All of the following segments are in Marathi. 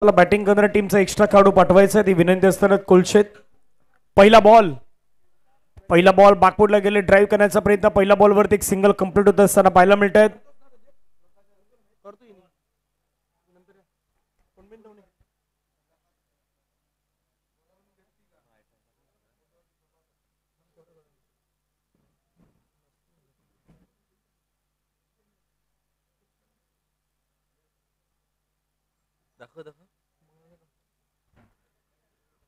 मला बॅटिंग करणाऱ्या टीमचा एक्स्ट्रा खेळाडू पाठवायचा आहे, ती विनंती असताना कुलशेत. पहिला बॉल बॅकफुटला गेले, ड्राईव्ह करण्याचा प्रयत्न. पहिल्या बॉलवरती एक सिंगल कंप्लीट होत असताना पाहायला मिळत आहेत.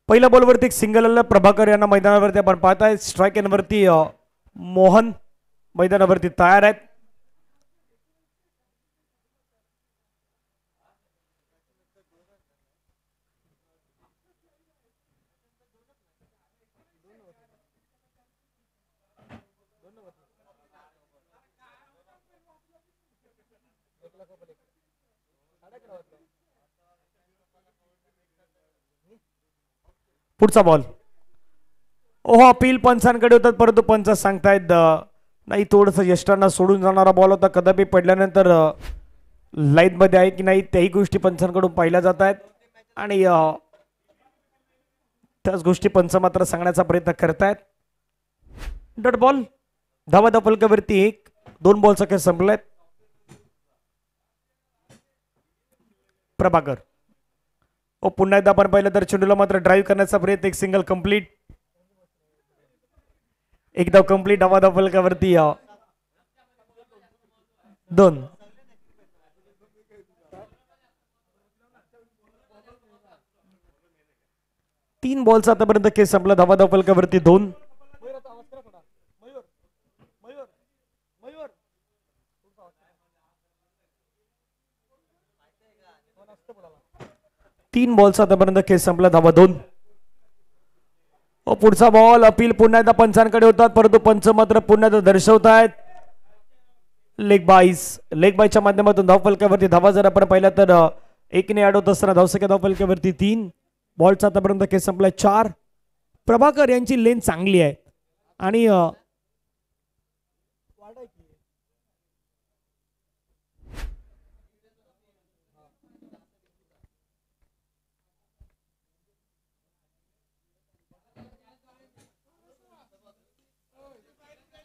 पहिल्या बॉलवरती एक सिंगल आलं. प्रभाकर यांना मैदानावरती आपण पाहताय. स्ट्राईक एनवरती मोहन मैदानावरती तयार आहेत. पुढचा बॉल ओहो अपील पंचांकडे होतात, परंतु पंच सांगतायत नाही, थोडस यष्टांना सोडून जाणारा बॉल होता. कदापि पडल्यानंतर लाईन मध्ये आहे की नाही त्याही गोष्टी पंचांकडून पाहिल्या जात आहेत आणि त्याच गोष्टी पंच मात्र सांगण्याचा प्रयत्न करतायत. डॉट बॉल धावा फलकावरती 1-2 बॉलचा खेळ संपलाय. प्रभाकर पुन्हा एकदा आपण पाहिलं तर चेंडूला मात्र ड्राईव्ह करण्याचा प्रयत्न. एक सिंगल कंप्लीट, एकदा कंप्लीट. धावा फलकावरती 2. तीन बॉलचा आतापर्यंत खेळ संपला. धावा फलकावरती 2. तीन बॉलचा आतापर्यंत खेळ संपला. धावा 2. पुढचा बॉल अपील पुन्हा एकदा पंचांकडे होतात, परंतु पंच मात्र पुन्हा एकदा दर्शवतायत लेग बाईच्या माध्यमातून धावफलकावरती धावा जर आपण पाहिला तर 1ने ऍड होत असताना धावसंख्या धावफलकावरती 3. बॉलचा आतापर्यंत खेळ संपलाय 4. प्रभाकर यांची लेन चांगली आहे आणि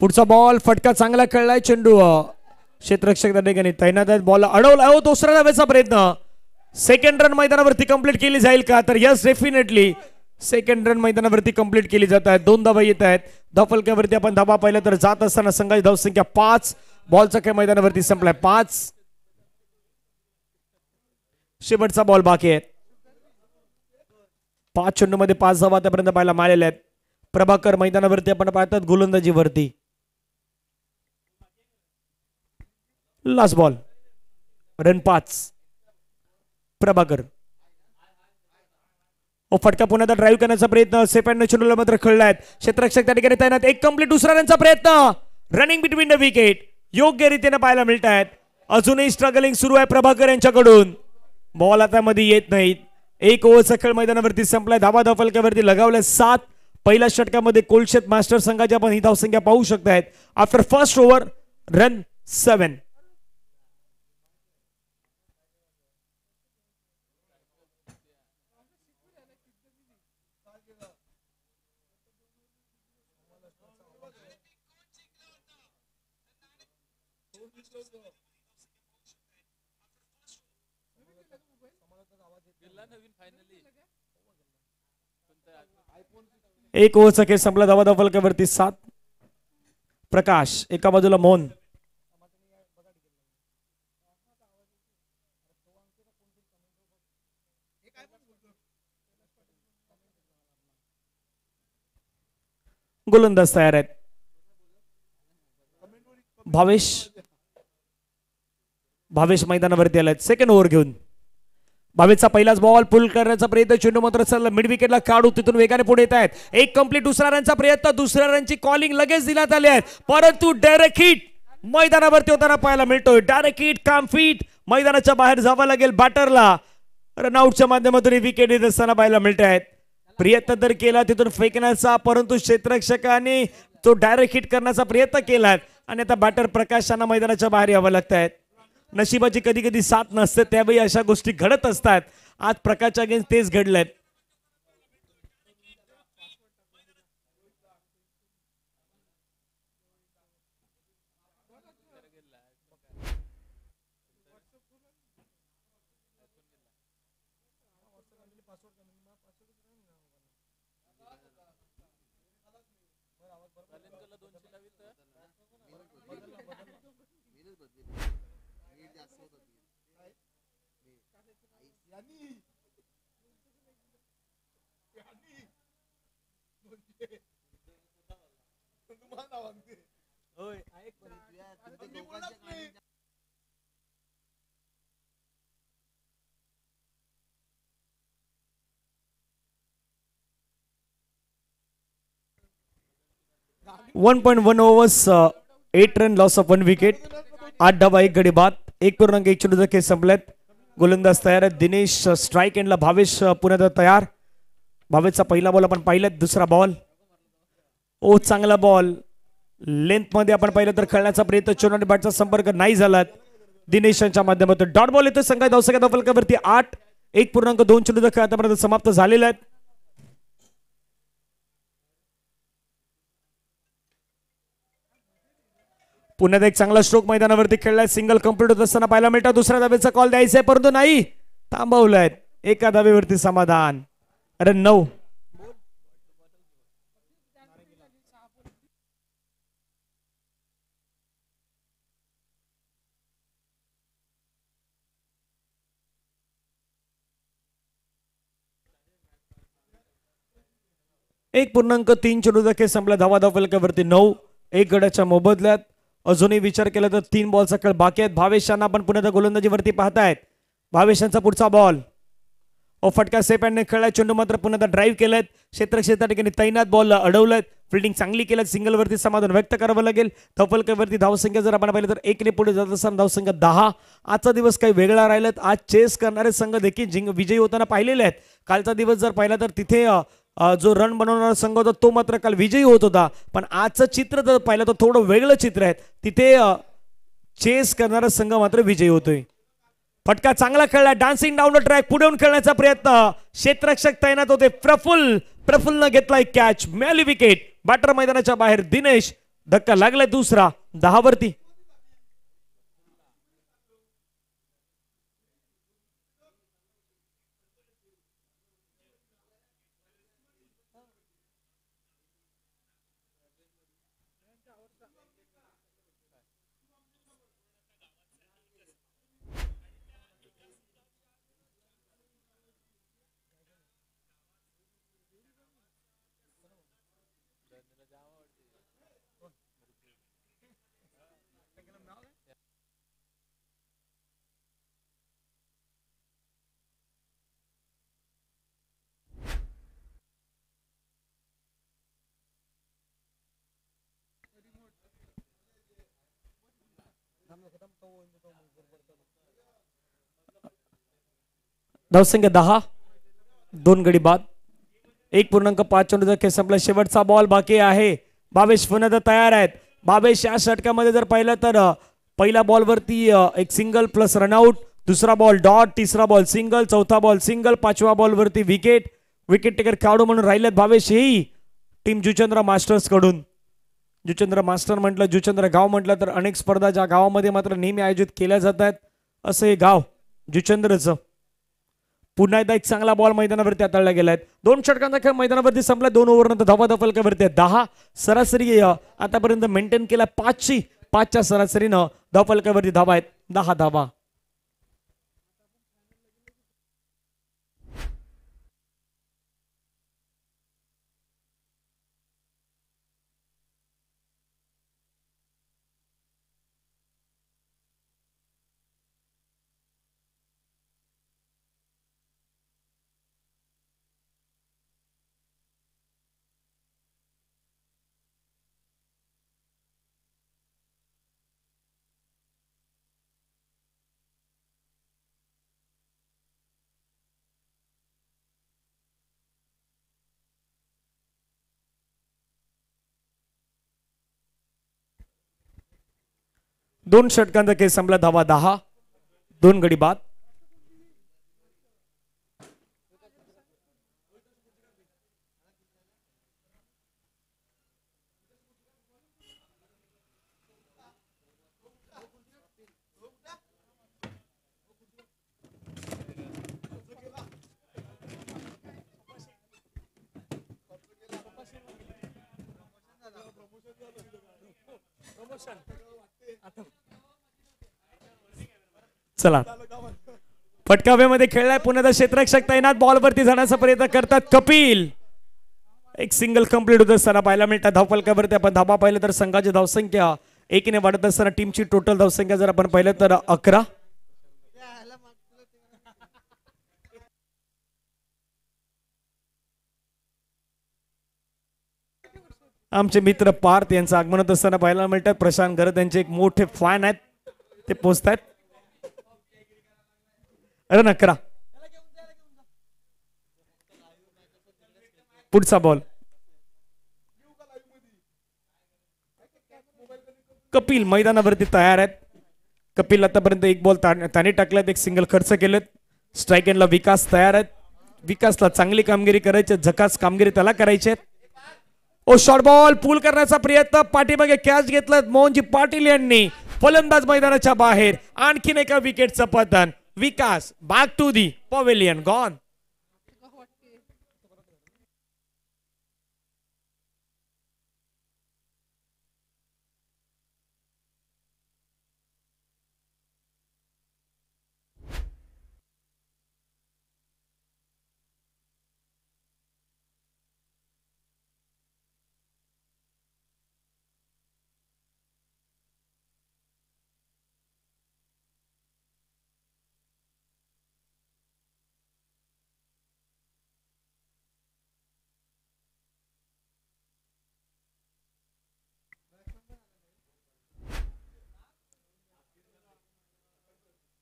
पुढचा बॉल फटका चांगला खेळलाय. चेंडू क्षेत्ररक्षक त्या ठिकाणी तैनात आहेत. बॉल अडवला. दुसऱ्या धावेचा प्रयत्न. सेकंड रन मैदानावरती कंप्लीट केली जाईल का? तर यस, डेफिनेटली सेकंड रन मैदानावरती कंप्लीट केली जात आहेत. 2 धावा येत आहेत. धावफलकावरती आपण धावा पाहिलं तर जात असताना संघाची धावसंख्या 5. बॉलचा खेळ मैदानावरती संपलाय 5. शेवटचा बॉल बाकी आहे. 5 चेंडूमध्ये 5 धावा आतापर्यंत पाहायला मिळालेल्या आहेत. प्रभाकर मैदानावरती आपण पाहतात गोलंदाजीवरती. Last ball run 5. प्रभाकर फटका पुन्हा ड्राईव्ह करण्याचा प्रयत्न. सेपॅन चेंडूला मात्र खेळलाय. क्षेत्ररक्षक त्या ठिकाणी तैनात. एक कंप्लीट. दुसरा रनचा प्रयत्न. रनिंग बिटवीन द विकेट योग्य रीतीने पाहायला मिळत आहेत. अजूनही स्ट्रगलिंग सुरू आहे प्रभाकर यांच्याकडून. बॉल आता मध्ये येत नाहीत. 1 ओव्हरचा खेळ मैदानावरती संपलाय. धावा फलकावरती लगावल्या 7. पहिल्या षटकामध्ये कोलशेत मास्टर संघाची आपण ही धावसंख्या पाहू शकतायत. After first over run 7. एक ओव्हरचा खेळ संपला. धावा फलकावरती 7. प्रकाश एका बाजूला, मोहन गोलंदाज तयार आहेत. भावेश मैदानावरती आलाय सेकंड ओव्हर घेऊन. भावेशचा पहिलाच बॉल पुल करण्याचा प्रयत्न. चेंडू मात्र चल मिड विकेटला काढू, तिथून वेगाने पुढे येत आहेत. एक कंप्लीट. दुसऱ्या रनचा प्रयत्न. दुसऱ्या रनची कॉलिंग लगेच देण्यात आली आहे, परंतु डायरेक्ट हिट मैदानावरती होताना पाहायला मिळतोय. डायरेक्ट हिट काम फीट मैदानाच्या बाहेर जावं लागेल बॅटरला. रनआउटच्या माध्यमातून विकेट येत असताना पाहायला मिळत आहेत. प्रयत्न तर केला तिथून फेकण्याचा, परंतु क्षेत्ररक्षकाने तो डायरेक्ट हिट करण्याचा प्रयत्न केला आणि आता बॅटर प्रकाशांना मैदानाच्या बाहेर यावं लागत आहे. नशिबाची कधी कधी साथ नसते, त्यावेळी अशा गोष्टी घडत असतात आज प्रकाशच्या अगेन्स्ट तेच घडलंय. One 1.1 overs 8 run loss of 1 wicket. 8 धावा 1 गडी बाद. 1.1 चेंडूचा खेळ संपलेत. गोलंदाज तयार आहेत. दिनेश स्ट्राईक एंडला. भावेश पुण्यात तयार. भावेशचा पहिला बॉल आपण पाहिलात. दुसरा बॉल ओ चांगला बॉल लेंथ मध्ये आपण पाहिलं तर खेळण्याचा प्रयत्न. चोरणी बॅटचा संपर्क नाही झाला. दिनेशांच्या माध्यमातून डॉट बॉल येतो संघ धावसंख्या धावफलकावरती 8. 1.2 चेंडूचा खेळ आतापर्यंत समाप्त झालेला आहे. पुण्यात एक चांगला स्ट्रोक मैदानावरती खेळलाय. सिंगल कंप्लीट होत असताना पाहायला मिळतं. दुसऱ्या धावेचा कॉल द्यायचा आहे परंतु नाही थांबवलाय. एका धावेवरती समाधान. अरे 9. एक 1.3 चेंडूचा खेळ संपला. धावा धावफलकावरती 9. 1 गड्याच्या मोबदल्यात. अजूनही विचार केला तर 3 बॉलचा खेळ बाकी आहेत. भावेशांना आपण पुण्याच्या गोलंदाजीवरती पाहतायत. भावेशांचा पुढचा बॉल फटका सेफ हँडने खेळलाय. चेंडू मात्र पुन्हा ड्राईव्ह केलाय. क्षेत्र ठिकाणी तैनात बॉल अडवलाय. फिल्डिंग चांगली केल्यात. सिंगलवरती समाधान व्यक्त करावं लागेल. धावफलकावरती धावसंख्या जर आपण पाहिलं तर 1 ने पुढे जात असताना धावसंख्या 10. आजचा दिवस काही वेगळा राहिलात. आज चेस करणारे संघ देखील विजयी होताना पाहिलेले आहेत. कालचा दिवस जर पाहिला तर तिथे जो रन बनवणारा संघ होता तो मात्र काल विजयी होत होता. पण आजचं चित्र जर पाहिलं तर थोडं वेगळं चित्र आहे. तिथे चेस करणारा संघ मात्र विजयी होतोय. फटका चांगला खेळला. डान्सिंग डाऊन द ट्रॅक पुढे खेळण्याचा प्रयत्न. क्षेत्ररक्षक तैनात होते. प्रफुल्लनं घेतलाय कॅच. मिळाली विकेट. बॅटर मैदानाच्या बाहेर. दिनेश धक्का लागलाय. दुसरा 10 वरती. धावसंख्या 10. 2 गडी बाद. 1.5 चेंडूचा खेळ संपला. शेवटचा बॉल बाकी आहे. भावेश पुन्हा तयार आहेत. भावेश या षटकामध्ये जर पाहिलं तर पहिल्या बॉलवरती एक सिंगल प्लस रनआउट. दुसरा बॉल डॉट. तिसरा बॉल सिंगल. चौथा बॉल सिंगल. 5व्या बॉलवरती विकेट. विकेट टेकर खेळाडू म्हणून राहिलेत भावेश. ही टीम जुचंद्र मास्टर्स कडून. जुचंद्र मास्टर म्हटलं, जुचंद्र गाव म्हटलं तर अनेक स्पर्धा ज्या गावामध्ये मात्र नेहमी आयोजित केल्या जात आहेत असं हे गाव जुचंद्रचं. पुन्हा एकदा एक चांगला बॉल मैदानावरती हाताळला गेलाय. 2 षटकांचा खेळ मैदानावरती संपला. 2 ओव्हर नंतर धावा धावफलकावरती 10. सरासरी आतापर्यंत मेंटेन केला 5च्या सरासरीनं धावफलकावरती धावा आहेत 10 धावा. दोन षटकांचा खेळ संपला. धावा 10. 2 गडी बाद. चला फटकाव्यामध्ये खेळलाय पुण्याचा क्षेत्ररक्षक तैनात बॉलवरती जाण्याचा प्रयत्न करतात कपिल. एक सिंगल कंप्लीट होत असताना पाहायला मिळतात धावफलकावरती आपण धाबा पाहिलं तर संघाची धावसंख्या एकीने वाढत असताना टीमची टोटल धावसंख्या जर आपण पाहिलं तर 11. आमचे मित्र पार्थ यांचं आगमन होत असताना पाहायला मिळतात. प्रशांत गरत यांचे एक मोठे फॅन आहेत ते पोहोचतात. रन 11. पुढचा बॉल कपिल मैदानावरती तयार आहेत. कपिल आतापर्यंत एक बॉल त्याने टाकल्यात, एक सिंगल खर्च केलेत. स्ट्राईक एंडला विकास तयार आहेत. विकासला चांगली कामगिरी करायची, झकास कामगिरी त्याला करायची. ओ शॉर्ट बॉल पूल करण्याचा प्रयत्न, पाठीमागे कॅच घेतलं मोहनजी पाटील यांनी. फलंदाज मैदानाच्या बाहेर, आणखीन एका विकेटचं पतन. Vikas back to the pavilion, gone.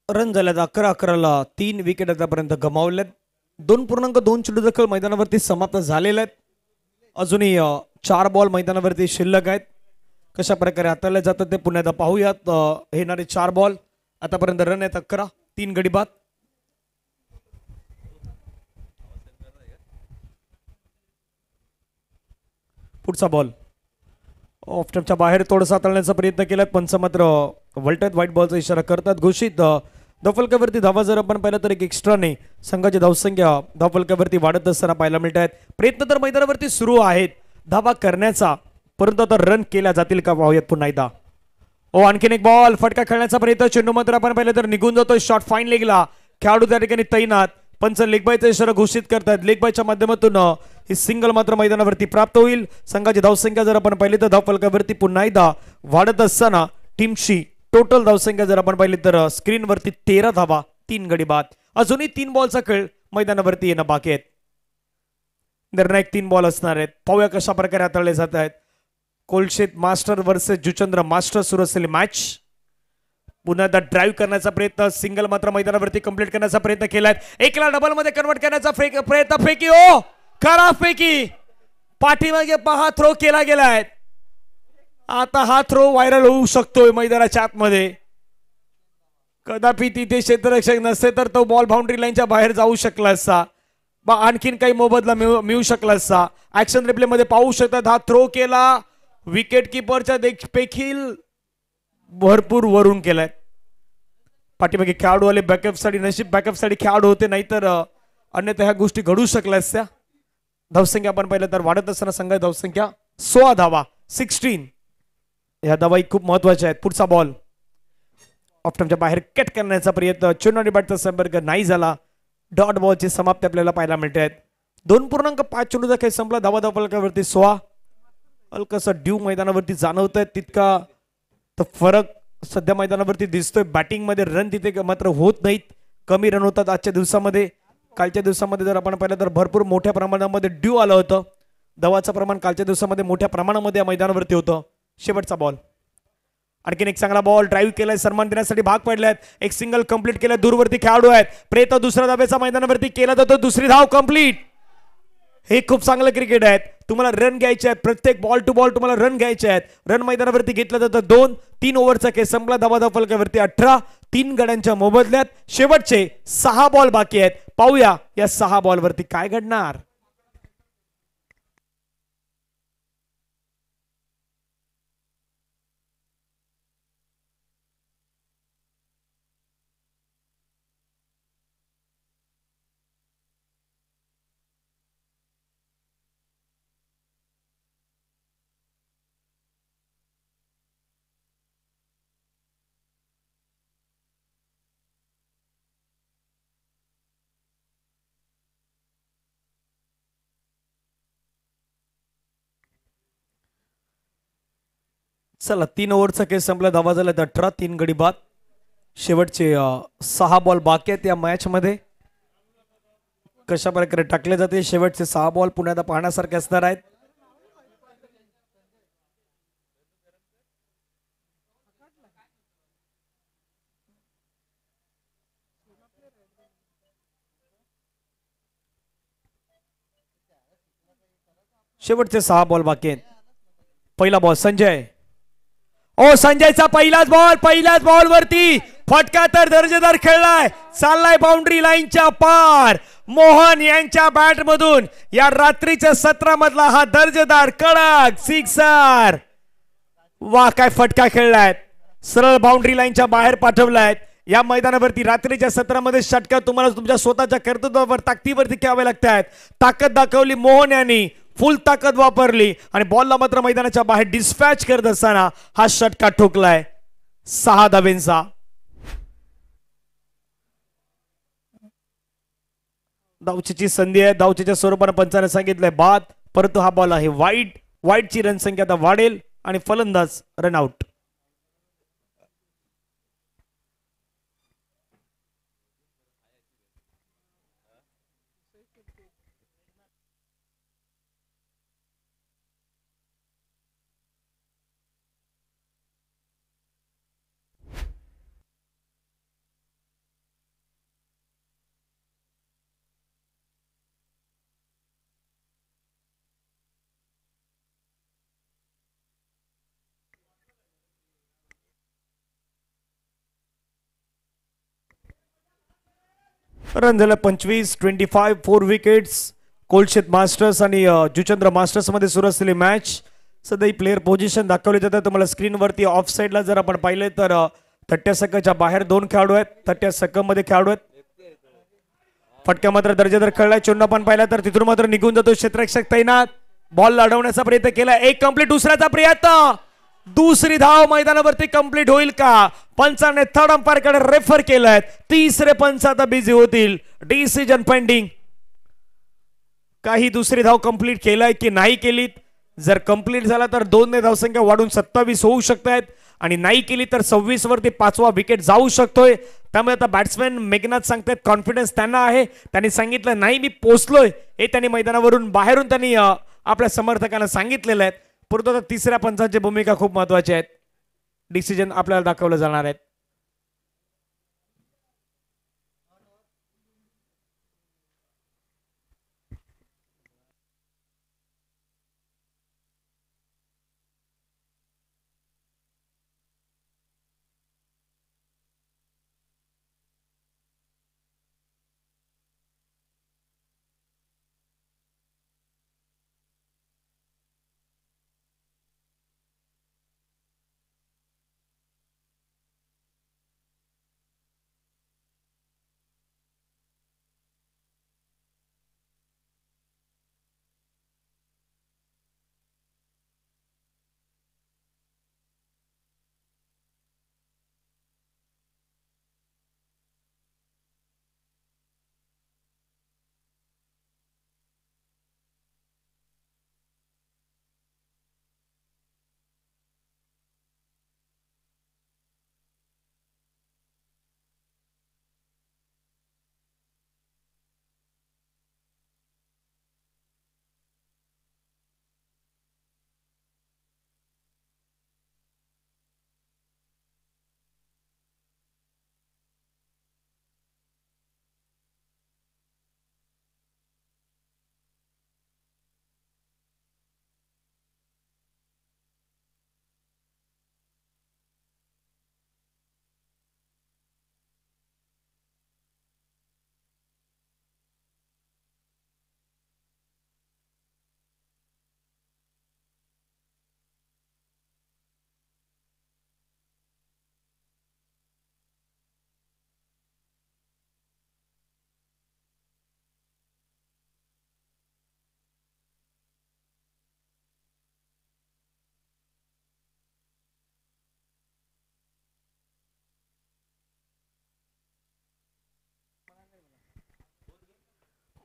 Run झाल्यात 11-11ला 3 विकेट आतापर्यंत गमावल्यात. 2.2 चेंडू दखल मैदानावरती समाप्त झालेल्या आहेत. अजूनही 4 बॉल मैदानावरती शिल्लक आहेत. कशा प्रकारे हाताळले जातात ते पुन्हा एकदा पाहूयात. येणारे 4 बॉल आतापर्यंत रन आहेत 11, 3 गडी बाद. पुढचा बॉल ऑफ स्टंपच्या बाहेर थोडंसं हाताळण्याचा प्रयत्न केला. पंच मात्र वलटत व्हाईट बॉलचा इशारा करतात. घोषित धावफलकावरती धावा जर आपण पाहिलं तर एक एक्स्ट्राने संघाची धावसंख्या धावफलकावरती वाढत असताना पाहायला मिळत आहेत. प्रयत्न तर मैदानावरती सुरू आहेत धावा करण्याचा, परंतु आता रन केल्या जातील का पाहूयात पुन्हा एकदा. ओ आणखीन एक बॉल फटका खेळण्याचा प्रयत्न, चेंडू मात्र आपण पाहिलं तर निघून जातोय. शॉट फाईन लेगला, खेळाडू त्या ठिकाणी तैनात. पंच लेगबायचा इशारा घोषित करतात. लेगबायच्या माध्यमातून ही सिंगल मात्र मैदानावरती प्राप्त होईल. संघाची धावसंख्या जर आपण पाहिली तर धावफलकावरती पुन्हा एकदा वाढत असताना टीमची टोटल धावसंख्या जर आपण पाहिली तर स्क्रीनवरती 13 धावा, 3 गडी बाद. अजूनही 3 बॉलचा खेळ मैदानावरती येणं बाकी आहेत. निर्णायक 3 बॉल असणार आहेत. पाहूया कशा प्रकारे हाताळले जात आहेत. Kolshet master versus Juchandra master सुरू असलेली मॅच. पुन्हा एकदा ड्राईव्ह करण्याचा प्रयत्न, सिंगल मात्र मैदानावरती कंप्लीट करण्याचा प्रयत्न केलाय. एकला डबल मध्ये कन्वर्ट करण्याचा प्रयत्न, फेकी ओ करा फेकी, पाठीमागे पहा थ्रो केला गेलाय. आता हा थ्रो व्हायरल होऊ शकतोय मैदानाच्या आतमध्ये. कदापि तिथे क्षेत्ररक्षक नसते तर तो बॉल बाउंड्री लाईनच्या बाहेर जाऊ शकला असता, आणखीन काही मोबदला मिळू शकला असता. ऍक्शन रिप्ले मध्ये पाहू शकतात हा थ्रो केला विकेट किपरच्या देखील भरपूर वरून केलाय. पाठीमागे खेळाडू आले बॅकअप साठी, नशीब बॅकअप साठी खेळाडू होते, नाहीतर अन्यथा ह्या गोष्टी घडू शकल्या असत्या. धावसंख्या आपण पाहिलं तर वाढत असताना संघाची धावसंख्या 16 धावा, 16. ह्या धावा खूप महत्वाच्या आहेत. पुढचा बॉल ऑफ स्टंपच्या बाहेर कट करण्याचा प्रयत्न, चेंडू आणि बॅटचा संपर्क नाही झाला. डॉट बॉलची समाप्ती आपल्याला पाहायला मिळते आहेत. 2.5 चेंडूचा खेळ संपला. धावा धावफलकावरती 16. हलकासा ड्यू मैदानावरती जाणवत आहे, तितका तर फरक सध्या मैदानावरती दिसतोय. बॅटिंग मध्ये रन तिथे मात्र होत नाहीत, कमी रन होतात आजच्या दिवसामध्ये. कालच्या दिवसामध्ये जर आपण पाहिलं तर भरपूर मोठ्या प्रमाणामध्ये ड्यू आलं होतं. धावाचं प्रमाण कालच्या दिवसामध्ये मोठ्या प्रमाणामध्ये या मैदानावरती होतं. शेवटचा बॉल, आणखीन एक चांगला बॉल ड्राईव्ह केलाय, सन्मान देण्यासाठी भाग पडल्यात. एक सिंगल कंप्लीट केलाय, दूरवरती खेळाडू आहेत. प्रयत्न दुसऱ्या धाब्याचा मैदानावरती केला जातो, दुसरी धाव कंप्लीट. हे खूप चांगलं क्रिकेट आहे. तुम्हाला रन घ्यायचे आहेत, प्रत्येक बॉल टू बॉल तुम्हाला रन घ्यायचे आहेत. रन मैदानावरती घेतलं जातं. 2-3 ओव्हरचा खेळ संपला. धावा धावफलकावरती 18, 3 गड्यांच्या मोबदल्यात शेवटचे 6 बॉल बाकी आहेत. पाहूया या 6 बॉलवरती काय घडणार. चला 3 ओव्हरचा खेळ संपला. धावा झाला 18. 3 गडी बाद. शेवटचे 6 बॉल बाकी आहेत या मॅच मध्ये. कशा प्रकारे टाकले जाते शेवटचे 6 बॉल पुन्हा पाहण्यासारखे असणार आहेत. शेवटचे 6 बॉल बाकी आहेत. पहिला बॉल संजय. ओ संजयचा पहिल्याच बॉल वरती फटका तर दर्जेदार खेळलाय. चाललाय बाउंड्री लाईनच्या पार. मोहन यांच्या बॅट मधून या रात्रीच्या 17 मधला हा दर्जेदार कडक सिक्सर. वा काय फटका खेळलाय. सरळ बाउंड्री लाईनच्या बाहेर पाठवलाय. या मैदानावरती रात्रीच्या 17 मध्ये षटकार तुम्हाला तुमच्या स्वतःच्या कर्तृत्वावर ताकदीवरती खेळावे लागतात. ताकद दाखवली मोहन यांनी. फुल ताकद वापरली आणि बॉलला मात्र मैदानाच्या बाहेर डिस्पॅच करत असताना हा षटकार ठोकलाय 6 धावेंचा. धावचीची संधी आहे. धावचीच्या स्वरूपाने पंचाने सांगितलंय बाद, परंतु हा बॉल आहे वाईट. वाईटची रणसंख्या आता वाढेल आणि फलंदाज रनआउट. रन झालं 25. 25 4 विकेट्स. कोलशेत मास्टर्स आणि जुचंद्र मास्टर्स मध्ये सुरू असलेली मॅच. सध्या ही प्लेअर पोझिशन दाखवली जाते तुम्हाला स्क्रीनवरती. ऑफ साईडला जर आपण पाहिले तर 30 सेकंदच्या बाहेर 2 खेळाडू आहेत. 30 सेकंद मध्ये खेळाडू आहेत. फटका मात्र दर्जेदार खेळलाय. चोंडा पण पाहिला तर तिथून मात्र निघून जातो क्षेत्ररक्षक तैनात. बॉल अडवण्याचा प्रयत्न केला. एक कंप्लीट. दुसऱ्याचा प्रयत्न. दुसरी धाव मैदानावरती कंप्लीट होईल का. पंचाने थर्ड अंपायर कडे रेफर केलाय. तिसरे पंच आता बिझी होतील. Decision pending. काही दुसरी धाव कंप्लीट केलाय की नाही केली. जर कंप्लीट झाला तर 2 ने धावसंख्या वाढून 27 होऊ शकतात आणि नाही केली तर 26 वरती 5वा विकेट जाऊ शकतोय. त्यामुळे आता बॅट्समॅन मेघनाथ सांगतात कॉन्फिडन्स त्यांना आहे. त्यांनी सांगितलं नाही मी पोचलोय हे त्यांनी मैदानावरून बाहेरून त्यांनी आपल्या समर्थकांना सांगितलेलं आहे. परंतु आता तिसऱ्या पंचांची भूमिका खूप महत्वाची आहे. डिसिजन आपल्याला दाखवलं जाणार आहे.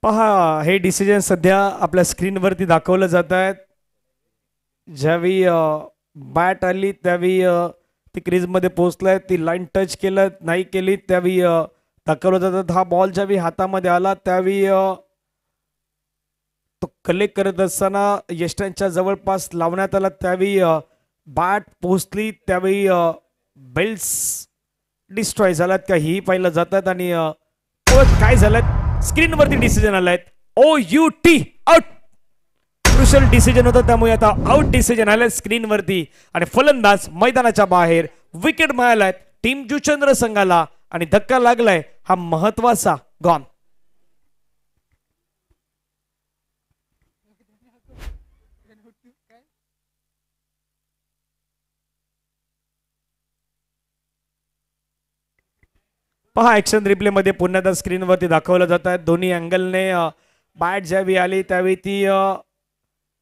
पहा हे डिसिजन सध्या आपल्या स्क्रीनवरती दाखवलं जात आहेत. ज्यावेळी बॅट आली त्यावेळी ती क्रीजमध्ये पोहोचलाय, ती लाईन टच केलं नाही केली त्यावेळी दाखवलं जातात. हा बॉल ज्यावेळी हातामध्ये आला त्यावेळी तो कलेक्ट करत असताना यष्ट्यांच्या जवळपास लावण्यात आला त्यावेळी बॅट पोहोचली त्यावेळी बेल्ट्स डिस्ट्रॉय झाल्यात का ही पाहिलं जातात आणि काय झालं स्क्रीनवरती डिसिजन आलाय OUT आउट. क्रुशियल डिसिजन होतं त्यामुळे आता आउट डिसिजन आलं स्क्रीनवरती आणि फलंदाज मैदानाच्या बाहेर. विकेट मिळालाय टीम जुचंद्र संघाला आणि धक्का लागलाय हा महत्वाचा गॉन. पहा ऍक्शन रिप्ले मध्ये पुन्हा त्या स्क्रीनवरती दाखवलं जात आहे. दोन्ही अँगलने बॅट ज्यावेळी आली त्यावेळी ती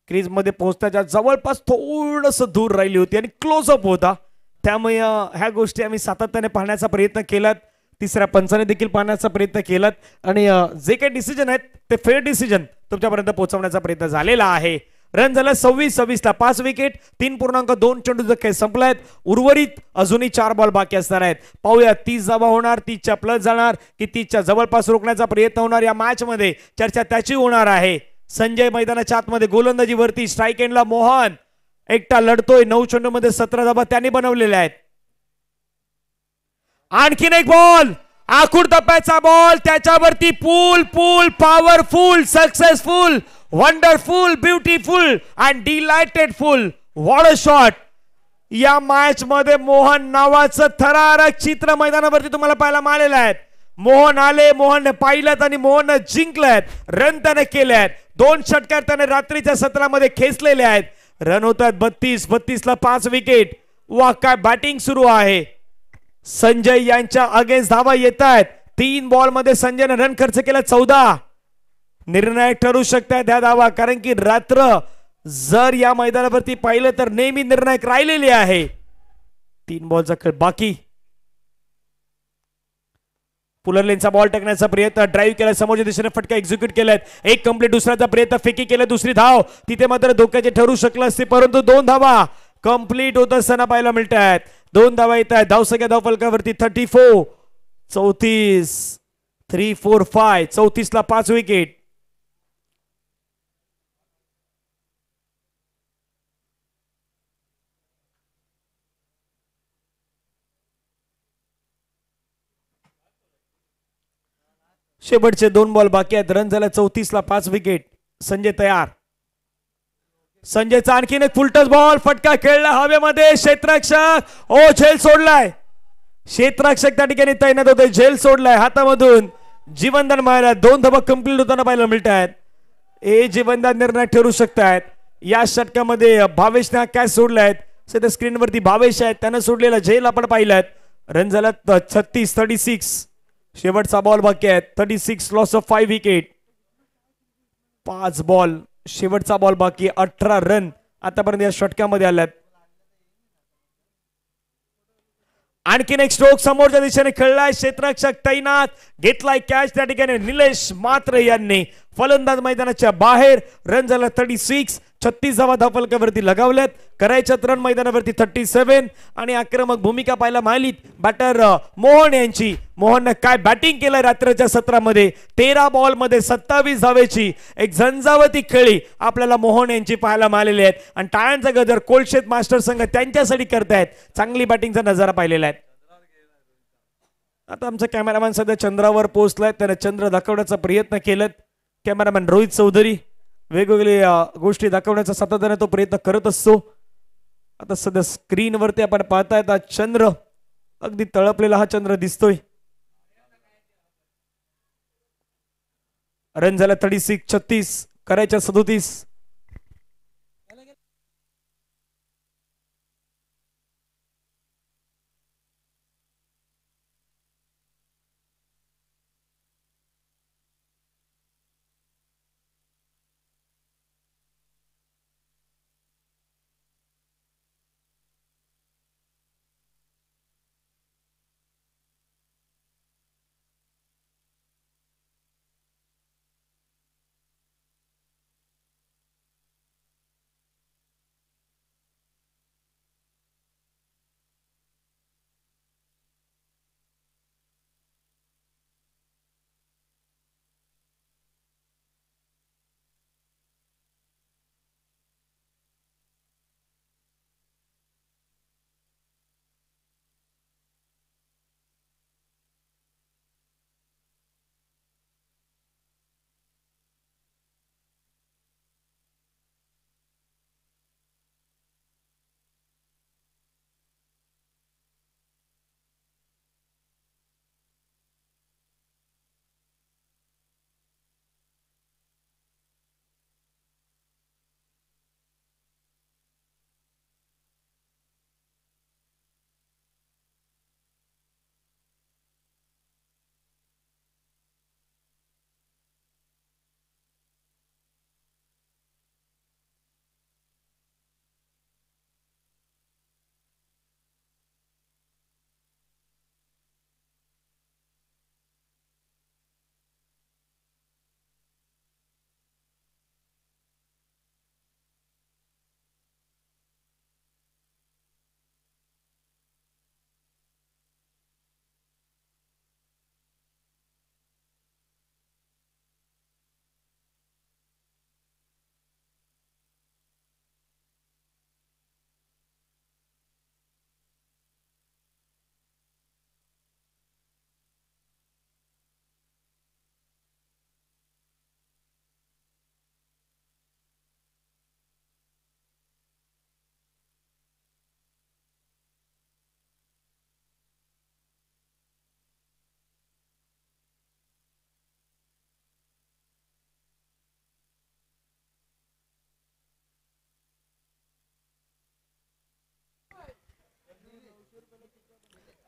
क्रीज मध्ये पोहोचण्याच्या जवळपास थोडस दूर राहिली होती आणि क्लोजअप होता. त्यामुळे ह्या गोष्टी आम्ही सातत्याने पाहण्याचा प्रयत्न केलात. तिसऱ्या पंचाने देखील पाहण्याचा प्रयत्न केलात आणि जे काही डिसिजन आहेत ते फेअर डिसिजन तुमच्यापर्यंत पोहोचवण्याचा प्रयत्न झालेला आहे. रन झाला 26 ला 5 विकेट 3.2 चेंडू धक्के संपलायत. उर्वरित अजूनही 4 बॉल बाकी असणार आहेत. पाहूया 30 धावा होणार 30च्या प्लस जाणार की 30च्या जवळपास रोखण्याचा प्रयत्न होणार. या मॅच मध्ये चर्चा त्याची होणार आहे. संजय मैदानाच्या आतमध्ये गोलंदाजीवरती स्ट्राईक एंडला मोहन एकटा लढतोय. 9 चेंडू मध्ये 17 धावा त्यांनी बनवलेल्या आहेत. आणखीन एक बॉल आखूड टप्प्याचा बॉल त्याच्यावरती pull pull powerful successful wonderful beautiful and delightful. What a shot. या मॅच मध्ये मोहन नावाचं थरारक चित्र मैदानावरती तुम्हाला पाहायला मिळालेलं आहे. मोहन आले, मोहनने पाहिलं आणि मोहनने जिंकलेत. रन त्याने केले आहेत. 2 षटकार त्याने रात्रीच्या सत्रामध्ये खेचलेले आहेत. रन होत आहेत 32 ला 5 विकेट. वा काय बॅटिंग सुरू आहे. संजय यांच्या अगेन्स्ट धावा येत आहेत. 3 बॉल मध्ये संजयने रन खर्च केला 14. निर्णायक ठरू शकतात ह्या धावा कारण की रात्र जर या मैदानावरती पाहिलं तर नेहमी निर्णायक राहिलेली आहे. 3 बॉलचा खेळ बाकी. पुलरलेनचा बॉल टाकण्याचा प्रयत्न ड्राईव्ह केला समोरच्या दिशेने फटका एक्झिक्यूट केलाय. एक कंप्लीट दुसऱ्याचा प्रयत्न फेकी केला. दुसरी धाव तिथे मात्र धोक्याचे ठरू शकलं असते परंतु 2 धावा कंप्लीट होत असताना पाहायला मिळत आहेत. 2 धावा येत आहेत. धावसंख्या धावफलकावरती 34 34 3 4 5 34 ला 5 विकेट. शेवटचे 2 बॉल बाकी आहेत. रन झाला 34 ला 5 विकेट. संजय तयार. संजयचा आणखीन एक फुलटस बॉल फटका खेळला हवेमध्ये. क्षेत्ररक्षक झेल सोडलाय. क्षेत्ररक्षक त्या ठिकाणी तैनात होते. झेल सोडलाय हातामधून. जीवनदान मिळाला. 2 धावा कंप्लीट होताना पाहायला मिळत आहेत. हे जीवनदान निर्णय ठरू शकतात. या षटकामध्ये भावेशने कॅच सोडलाय. सध्या स्क्रीनवरती भावेश आहेत त्यानं सोडलेला झेल आपण पाहिलात. रन झाला 36. शेवटचा बॉल बाकी आहे. 36 लॉस ऑफ 5 विकेट. 5 बॉल शेवटचा बॉल बाकी. 18 रन आतापर्यंत या षटकामध्ये आल्यात. आणखीन एक स्ट्रोक समोरच्या दिशेने खेळलाय. क्षेत्ररक्षक तैनात. घेतलाय कॅच त्या ठिकाणी निलेश मात्रे यांनी. फलंदाज मैदानाच्या बाहेर. रन झाला 36. 36 धावा धावफलकावरती लगावल्यात. करायच्यात रन मैदानावरती 37 आणि आक्रमक भूमिका पाहायला मिळाली बॅटर मोहन यांची. मोहनने काय बॅटिंग केलं रात्रीच्या सत्रामध्ये. 13 बॉल मध्ये 27 धावेची एक झंझावती खेळी आपल्याला मोहन यांची पाहायला मिळालेली आहेत आणि टाळ्यांचा गजर कोलशेत मास्टर संघ त्यांच्यासाठी करतायत. चांगली बॅटिंगचा नजारा पाहिलेला आहे. आता आमचा कॅमेरामॅन सध्या चंद्रावर पोहोचलाय. त्याने चंद्र दाखवण्याचा प्रयत्न केलेत. कॅमेरामॅन रोहित चौधरी वेगवेगळ्या गोष्टी दाखवण्याचा सातत्याने तो प्रयत्न करत असतो. आता सध्या स्क्रीनवरती आपण पाहतायत हा चंद्र अगदी तळपलेला हा चंद्र दिसतोय. रन झाला 36. 36 करायच्या 37.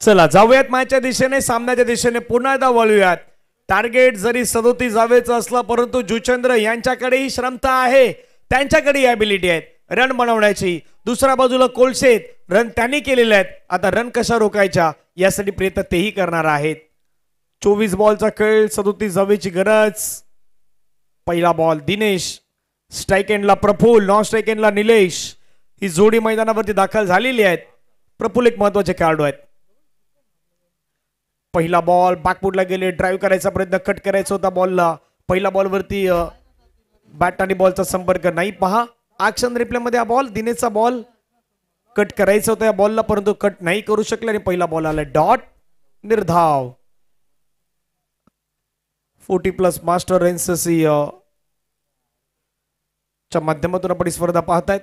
चला जाऊयात मॅचच्या दिशेने, सामन्याच्या दिशेने पुन्हा एकदा वळूयात. टार्गेट जरी 37 जावेचं असलं परंतु जुचंद्र यांच्याकडेही क्षमता आहे, त्यांच्याकडे ॲबिलिटी आहे रन बनवण्याची. दुसऱ्या बाजूला कोलशेत रन त्यांनी केलेले आहेत, आता रन कशा रोखायच्या यासाठी प्रयत्न तेही करणार आहेत. 24 बॉलचा खेळ, 37 जावेची गरज. पहिला बॉल दिनेश, स्ट्राईक एंडला प्रफुल्ल, नॉन स्ट्राईक एंडला निलेश. ही जोडी मैदानावरती दाखल झालेली आहेत. प्रफुल्ल एक महत्वाचे खेळाडू आहेत. पहिला बॉल बॅकफुटला गेले, ड्राईव्ह करायचा प्रयत्न, कट करायचा होता बॉलला. पहिला बॉलवरती बॅट आणि बॉलचा संपर्क नाही. पहा ऍक्शन रिप्ले मध्ये हा बॉल, दिनेशचा बॉल, कट करायचा होता या बॉलला परंतु कट नाही करू शकले आणि पहिला बॉल आला डॉट, निर्धाव. 40+ मास्टर एनसीसी च्या माध्यमातून आपण स्पर्धा पाहतायत.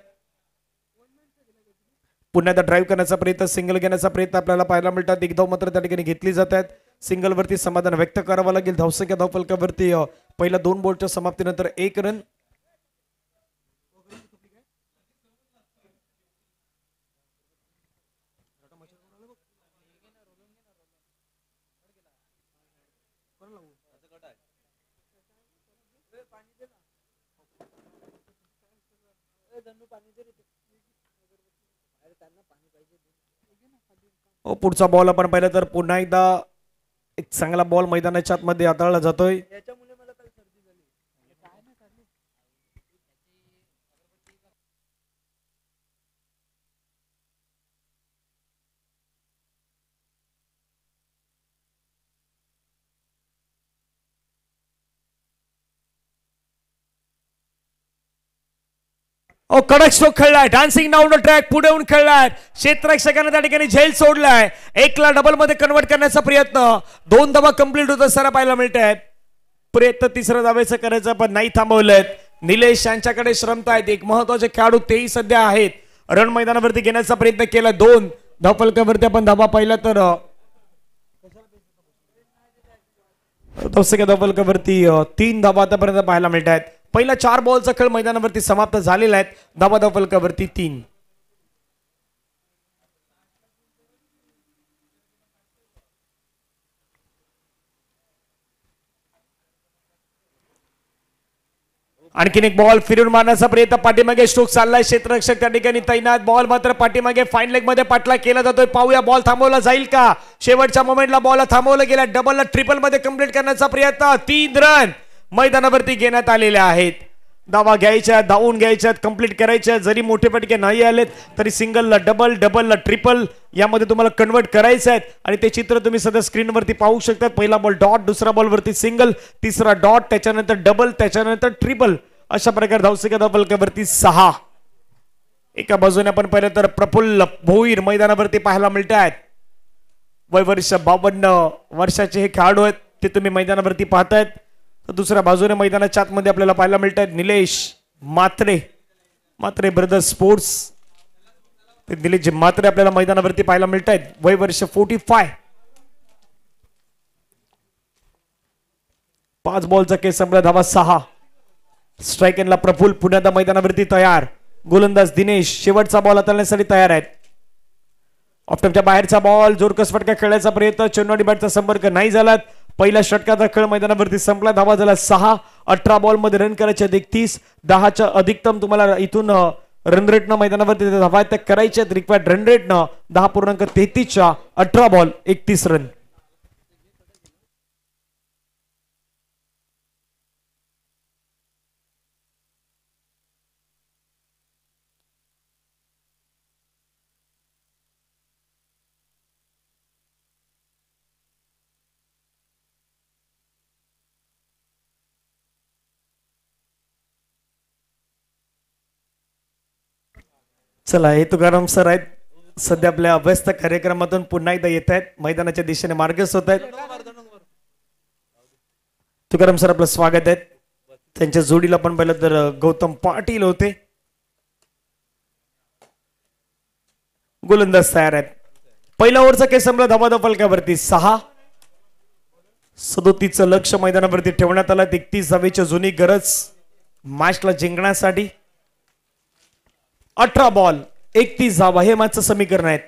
पुन्हा एकदा ड्राईव्ह करण्याचा प्रयत्न, सिंगल घेण्याचा प्रयत्न आपल्याला पाहायला मिळतात. एक धाव मात्र त्या ठिकाणी घेतली जात आहेत. सिंगल वरती समाधान व्यक्त करावं लागेल. धावसंख्या धावफलकावरती पहिल्या 2 बॉलच्या समाप्तीनंतर 1 रन. पुढचा बॉल आपण पाहिलं तर पुन्हा एकदा एक चांगला बॉल मैदानाच्या आतमध्ये हाताळला जातोय. कडक स्ट्रोक खेळलाय, डान्सिंग डाऊन द ट्रॅक, पुढे येऊन खेळलाय. क्षेत्ररक्षकाने त्या ठिकाणी झेल सोडलाय. 1 ला डबल मध्ये कन्वर्ट करण्याचा प्रयत्न, 2 धावा कंप्लीट होत असताना पाहायला मिळत आहेत. प्रयत्न तिसऱ्या धावेचा करायचा पण नाही थांबवलेत. निलेश यांच्याकडे श्रमता आहेत, एक महत्वाचे खेळाडू तेही सध्या आहेत. रन मैदानावरती घेण्याचा प्रयत्न केला, 2 धावफलकावरती आपण धावा पाहिला तर धावफलकावरती 3 धावा आतापर्यंत पाहायला मिळत आहेत. पहिला 4 बॉलचा खेळ मैदानावरती समाप्त झालेला आहे. धावा धावफलकावरती 3. आणखीन एक बॉल फिरून मारण्याचा प्रयत्न, पाठीमागे स्ट्रोक चाललाय. क्षेत्ररक्षक त्या ठिकाणी तैनात. बॉल मात्र पाठीमागे फाईन लेग मध्ये पाठला केला जातोय. पाहूया बॉल थांबवला जाईल का. शेवटच्या मोमेंटला बॉल थांबवला गेला. डबलला ट्रिपल मध्ये कंप्लीट करण्याचा प्रयत्न. 3 रन मैदानावरती घेण्यात आलेले आहेत. धावा घ्यायच्या, धावून घ्यायच्यात, कंप्लीट करायच्या. जरी मोठे फटके नाही आलेत तरी सिंगलला डबल, डबलला ट्रिपल यामध्ये तुम्हाला कन्वर्ट करायचं आहे. आणि ते चित्र तुम्ही सध्या स्क्रीनवरती पाहू शकता. पहिला बॉल डॉट, दुसरा बॉल वरती सिंगल, तिसरा डॉट, त्याच्यानंतर डबल, त्याच्यानंतर ट्रिपल. अशा प्रकारे धावसंख्या धावफलकावरती 6. एका बाजूने आपण पाहिलं तर प्रफुल्ल भोईर मैदानावरती पाहायला मिळत आहेत. वय वर्ष 52 वर्षाचे हे खेळाडू आहेत, ते तुम्ही मैदानावरती पाहतायत. तर दुसऱ्या बाजूने मैदानाच्या आतमध्ये आपल्याला पाहायला मिळत आहेत निलेश म्हात्रे, म्हात्रे ब्रदर्स स्पोर्ट्स. ते निलेश म्हात्रे आपल्याला मैदानावरती पाहायला मिळत आहेत. वय वर्ष 45. 5 बॉलचा केस संपला, धावा 6. स्ट्राईक एंडला प्रफुल्ल पुन्हा मैदानावरती तयार. गोलंदाज दिनेश शेवटचा बॉल हाताळण्यासाठी तयार आहेत. ऑफ्टमच्या बाहेरचा बॉल, जोरकस फटका खेळण्याचा प्रयत्न, चेन्नई बॅटचा संपर्क नाही झाला. पहिल्या षटकाचा खेळ मैदानावरती संपला. धावा झाला 6. 18 बॉल मध्ये रन करायचे 31. 10च्या अधिकतम तुम्हाला इथून रन रेट न मैदानावरती धावा त्या करायच्या. रिक्वायर्ड रन रेट न 10.33च्या 18 बॉल 31 रन. चला, हे तुकाराम सर आहेत, सध्या आपल्या अभ्यस्त कार्यक्रमातून पुन्हा एकदा येत आहेत. मैदानाच्या दिशेने मार्गस्थ होत आहेत. तुकाराम सर आपलं स्वागत आहे. त्यांच्या जोडीला पण पाहिलं तर गौतम पाटील होते. गोलंदाज तयार आहेत. पहिला ओव्हरचा केस संपला. धावा धावफलकावरती 6. 37चं लक्ष मैदानावरती ठेवण्यात आलं. 31 धावेची जुनी गरज मॅचला जिंकण्यासाठी. 18 बॉल 31 धावा हे मॅचचं समीकरण आहेत.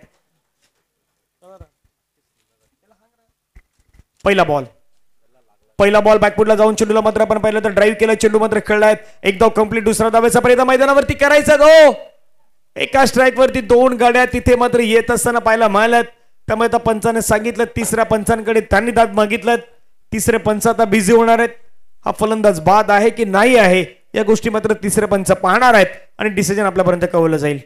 पहिला बॉल बॅकफुटला जाऊन चेंडूला मात्र आपण पाहिलं तर ड्राईव्ह केलं, चेंडू मात्र खेळलाय एक धाव कंप्लीट. दुसरा धावेचा प्रयत्न मैदानावरती करायचा गो. एका स्ट्राईक वरती 2 गाड्या तिथे मात्र येत असताना पाहायला मिळाल्यात. त्यामुळे आता पंचाने सांगितलं, तिसऱ्या पंचांकडे त्यांनी दाद मागितलं. तिसरे पंच आता बिझी होणार आहेत. हा फलंदाज बाद आहे की नाही आहे या गोष्टी मात्र तिसरे पंच पाहणार आहेत आणि डिसिजन आपल्यापर्यंत कळवलं जाईल.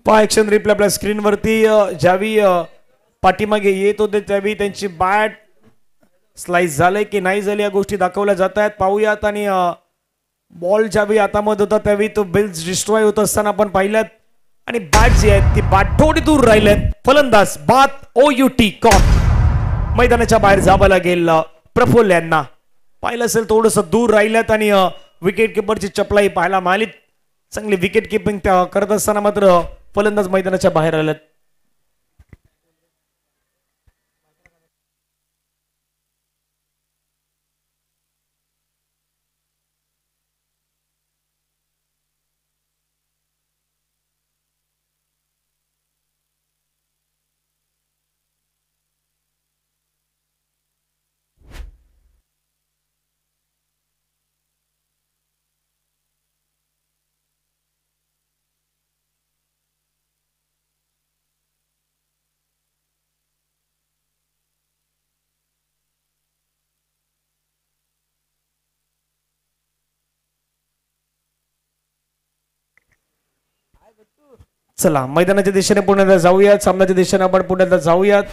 पहा ऍक्शन रिप्ले आपल्या स्क्रीनवरती. ज्यावेळी पाठीमागे येत होते त्यावेळी त्यांची बॅट स्लाइस झाले की नाही झाली या गोष्टी दाखवल्या जात आहेत. पाहूयात. आणि बॉल ज्यावेळी हातामध्ये होता त्यावेळी तो बिल्स डिस्ट्रॉय होत असताना आपण पाहिल्यात. आणि बॅट जी आहे ती बॅट थोडी दूर राहिल्यात. फलंदाज बाद OUT कॉक. मैदानाच्या बाहेर जावं लागेल प्रफुल्ल यांना. पाहिलं असेल थोडस दूर राहिल्यात आणि विकेट किपरची चपलाई पाहायला मिळाली. चांगली विकेट किपिंग करत असताना मात्र फलंदाज मैदानाच्या बाहेर आलेत. चला मैदानाच्या दिशेने पुण्याला जाऊयात. सामन्याच्या दिशेने आपण पुण्याला जाऊयात.